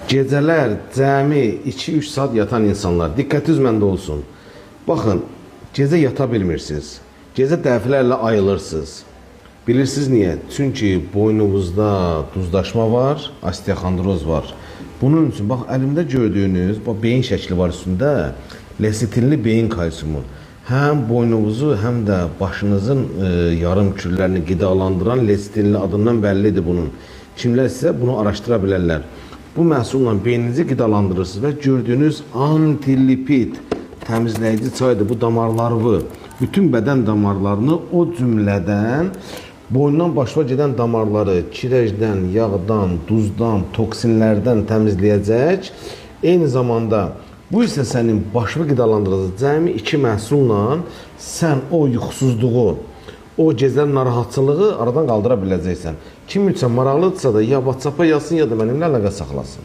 Gecələr cəmi 2-3 saat yatan insanlar, diqqətiniz məndə olsun. Baxın, gecə yata bilmirsiniz. Gecə dəfələrlə ayılırsınız. Bilirsiniz niyə? Çünki boynunuzda duzlaşma var, osteoxondroz var. Bunun üçün, bax, əlimdə gördüyünüz, bax, beyin şəkli var üstündə, lesitinli beyin kalsiumu. Həm boynunuzu, həm də başınızın yarım küllərini qidalandıran lesitinli adından bəllidir bunun. Kimlər sizə bunu araşdıra bilərlər. Bu məhsulla beyninizi qidalandırırsınız və gördüyünüz antilipid təmizləyici çaydır. Bu damarları, bütün bədən damarlarını, o cümlədən boynundan başına gedən damarları kirəcdən, yağdan, duzdan, toksinlərdən təmizləyəcək. Eyni zamanda bu isə sənin başını qidalandıracaq. Cəmi 2 məhsulla sən o yuxusuzluğu, o gecələr narahatçılığı aradan qaldıra biləcəksən. Kim üçün maraqlıdırsa da ya WhatsApp-a yazsın, ya da mənimlə əlaqə saxlasın.